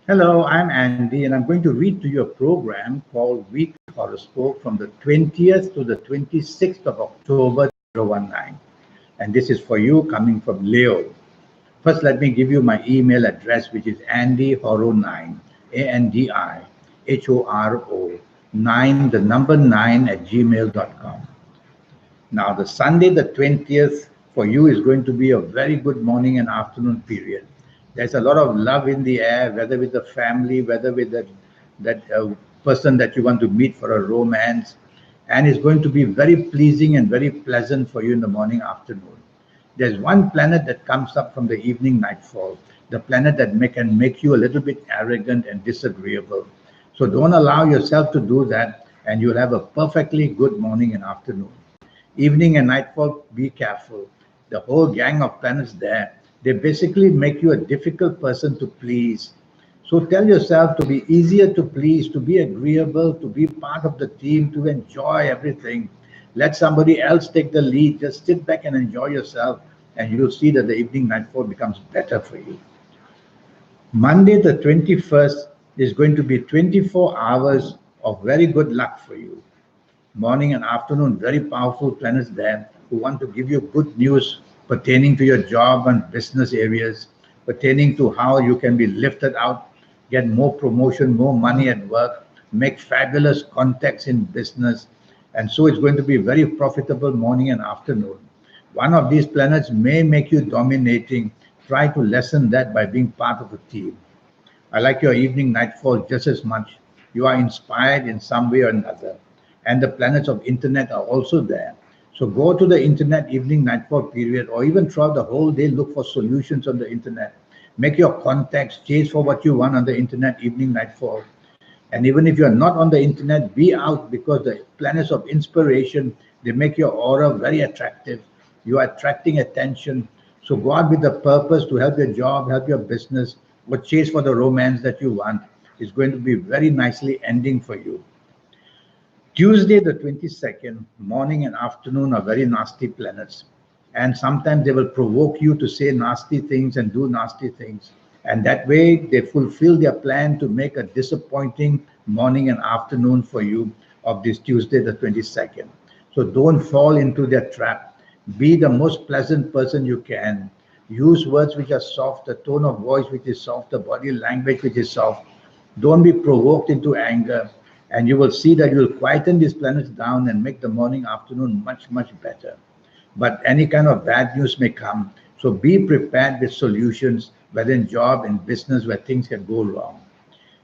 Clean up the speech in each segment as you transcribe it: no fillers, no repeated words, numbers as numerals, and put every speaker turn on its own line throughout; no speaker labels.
Hello, I'm Andy, and I'm going to read to you a program called Weekly Horoscope from the 20th to the 26th of October 2019. And this is for you coming from Leo. First, let me give you my email address, which is andyhoro9, ANDIHORO 9, the number 9 at gmail.com. Now, the Sunday, the 20th, for you is going to be a very good morning and afternoon period. There's a lot of love in the air, whether with the family, whether with that person that you want to meet for a romance, and it's going to be very pleasing and very pleasant for you in the morning, afternoon. There's one planet that comes up from the evening nightfall, the planet that can make you a little bit arrogant and disagreeable. So don't allow yourself to do that, and you'll have a perfectly good morning and afternoon. Evening and nightfall, be careful. The whole gang of planets there, they basically make you a difficult person to please. So tell yourself to be easier to please, to be agreeable, to be part of the team, to enjoy everything. Let somebody else take the lead. Just sit back and enjoy yourself, and you'll see that the evening nightfall becomes better for you. Monday, the 21st, is going to be 24 hours of very good luck for you. Morning and afternoon, very powerful planets there who want to give you good news pertaining to your job and business areas, pertaining to how you can be lifted out, get more promotion, more money at work, make fabulous contacts in business. And so it's going to be very profitable morning and afternoon. One of these planets may make you dominating. Try to lessen that by being part of a team. I like your evening nightfall just as much. You are inspired in some way or another. And the planets of internet are also there. So go to the internet evening nightfall period, or even throughout the whole day, look for solutions on the internet. Make your contacts, chase for what you want on the internet evening nightfall. And even if you're not on the internet, be out, because the planets of inspiration, they make your aura very attractive. You are attracting attention. So go out with the purpose to help your job, help your business, or chase for the romance that you want. It's going to be very nicely ending for you. Tuesday, the 22nd, morning and afternoon are very nasty planets. And sometimes they will provoke you to say nasty things and do nasty things. And that way they fulfill their plan to make a disappointing morning and afternoon for you of this Tuesday, the 22nd. So don't fall into their trap. Be the most pleasant person you can. Use words which are soft, a tone of voice which is soft, a body language which is soft. Don't be provoked into anger. And you will see that you will quieten these planets down and make the morning, afternoon much, much better. But any kind of bad news may come. So be prepared with solutions, whether in job and business, where things can go wrong.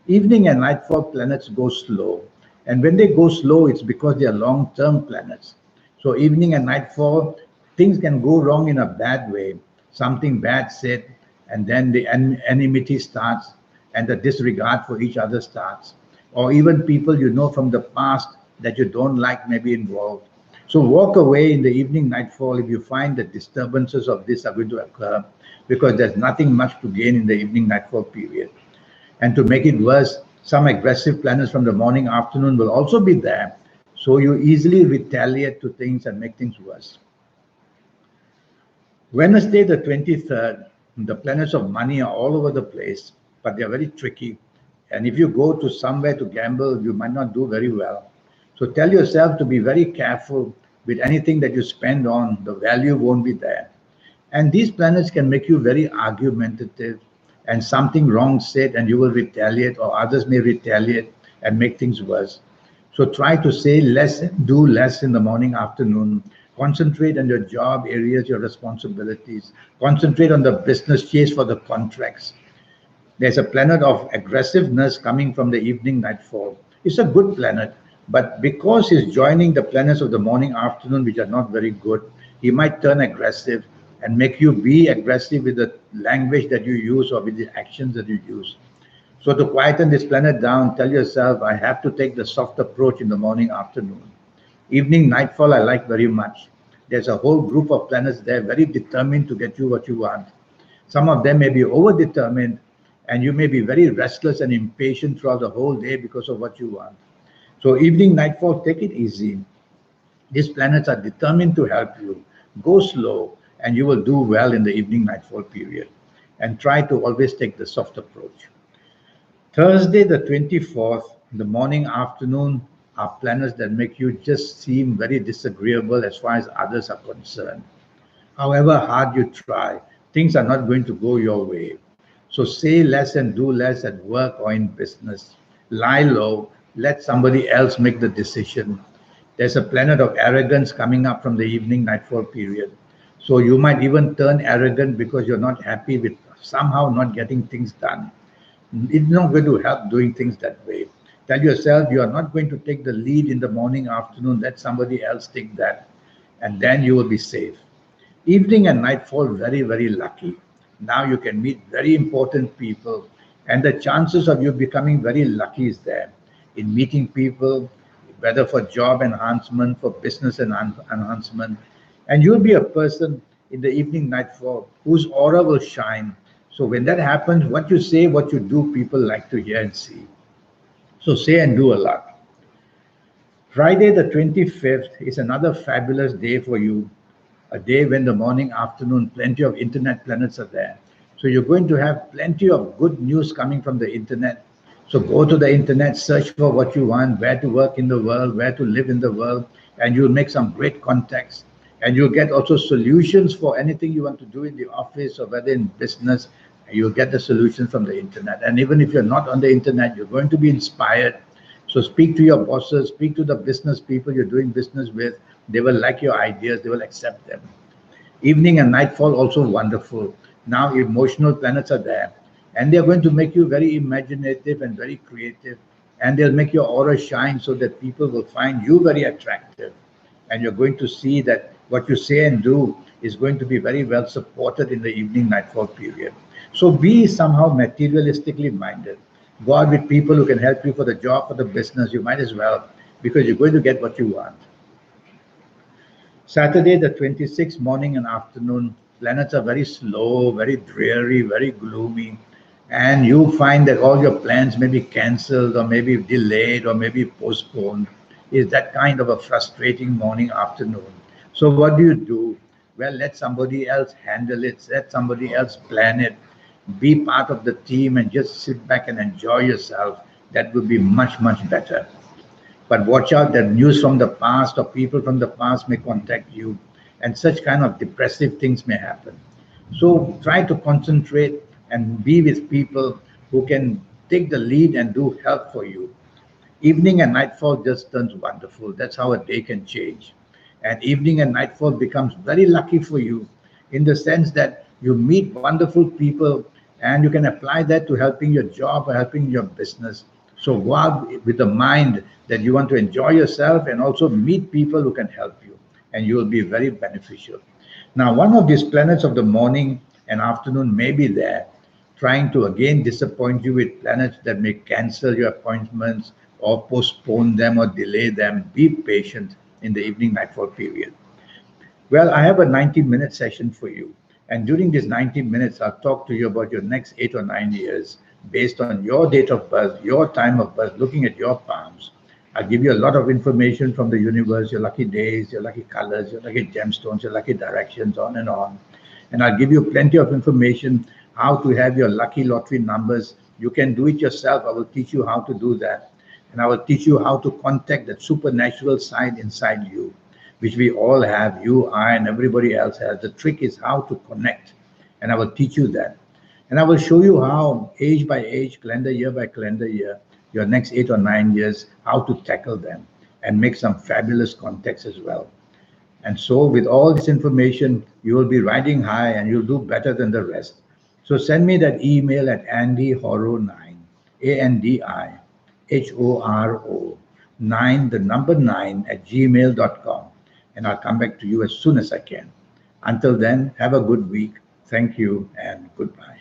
Evening and nightfall planets go slow. And when they go slow, it's because they are long-term planets. So evening and nightfall, things can go wrong in a bad way. Something bad said, and then the enmity starts, and the disregard for each other starts. Or even people you know from the past that you don't like may be involved. So walk away in the evening nightfall if you find that disturbances of this are going to occur, because there's nothing much to gain in the evening nightfall period. And to make it worse, some aggressive planets from the morning afternoon will also be there. So you easily retaliate to things and make things worse. Wednesday, the 23rd, the planets of money are all over the place, but they're very tricky. And if you go to somewhere to gamble, you might not do very well. So tell yourself to be very careful with anything that you spend on. The value won't be there. And these planets can make you very argumentative, and something wrong said and you will retaliate, or others may retaliate and make things worse. So try to say less and do less in the morning, afternoon. Concentrate on your job areas, your responsibilities. Concentrate on the business, chase for the contracts. There's a planet of aggressiveness coming from the evening nightfall. It's a good planet, but because he's joining the planets of the morning, afternoon, which are not very good, he might turn aggressive and make you be aggressive with the language that you use or with the actions that you use. So to quieten this planet down, tell yourself, I have to take the soft approach in the morning, afternoon. Evening, nightfall, I like very much. There's a whole group of planets there very determined to get you what you want. Some of them may be over-determined, and you may be very restless and impatient throughout the whole day because of what you want. So evening, nightfall, take it easy. These planets are determined to help you. Go slow, and you will do well in the evening, nightfall period. And try to always take the soft approach. Thursday, the 24th, the morning, afternoon are planets that make you just seem very disagreeable as far as others are concerned. However hard you try, things are not going to go your way. So say less and do less at work or in business. Lie low, let somebody else make the decision. There's a planet of arrogance coming up from the evening nightfall period. So you might even turn arrogant because you're not happy with somehow not getting things done. It's not going to help doing things that way. Tell yourself you are not going to take the lead in the morning, afternoon, let somebody else take that, and then you will be safe. Evening and nightfall, very, very lucky. Now you can meet very important people, and the chances of you becoming very lucky is there in meeting people, whether for job enhancement, for business enhancement. And you'll be a person in the evening nightfall whose aura will shine. So when that happens, what you say, what you do, people like to hear and see. So say and do a lot. Friday, the 25th, is another fabulous day for you. A day when the morning, afternoon, plenty of internet planets are there. So you're going to have plenty of good news coming from the internet. So go to the internet, search for what you want, where to work in the world, where to live in the world, and you'll make some great contacts. And you'll get also solutions for anything you want to do in the office or whether in business. You'll get the solutions from the internet. And even if you're not on the internet, you're going to be inspired. So speak to your bosses, speak to the business people you're doing business with. They will like your ideas, they will accept them. Evening and nightfall also wonderful. Now emotional planets are there, and they're going to make you very imaginative and very creative, and they'll make your aura shine so that people will find you very attractive. And you're going to see that what you say and do is going to be very well supported in the evening nightfall period. So be somehow materialistically minded. Go out with people who can help you for the job, for the business. You might as well, because you're going to get what you want. Saturday, the 26th, morning and afternoon, planets are very slow, very dreary, very gloomy. And you find that all your plans may be cancelled or maybe delayed or maybe postponed. Is that kind of a frustrating morning, afternoon. So what do you do? Well, let somebody else handle it, let somebody else plan it. Be part of the team and just sit back and enjoy yourself. That would be much, much better. But watch out that news from the past or people from the past may contact you, and such kind of depressive things may happen. So try to concentrate and be with people who can take the lead and do help for you. Evening and nightfall just turns wonderful. That's how a day can change. And evening and nightfall becomes very lucky for you in the sense that you meet wonderful people and you can apply that to helping your job or helping your business. So go out with the mind that you want to enjoy yourself and also meet people who can help you, and you will be very beneficial. Now, one of these planets of the morning and afternoon may be there, trying to again disappoint you with planets that may cancel your appointments or postpone them or delay them. Be patient in the evening nightfall period. Well, I have a 90-minute session for you. And during these 90 minutes, I'll talk to you about your next 8 or 9 years based on your date of birth, your time of birth, looking at your palms. I'll give you a lot of information from the universe, your lucky days, your lucky colors, your lucky gemstones, your lucky directions, on and on. And I'll give you plenty of information how to have your lucky lottery numbers. You can do it yourself. I will teach you how to do that. And I will teach you how to contact that supernatural side inside you, which we all have, you, I, and everybody else has. The trick is how to connect. And I will teach you that. And I will show you how, age by age, calendar year by calendar year, your next 8 or 9 years, how to tackle them and make some fabulous contacts as well. And so with all this information, you will be riding high and you'll do better than the rest. So send me that email at andyhoro9, ANDIHORO 9, the number 9 at gmail.com. And I'll come back to you as soon as I can. Until then, have a good week. Thank you and goodbye.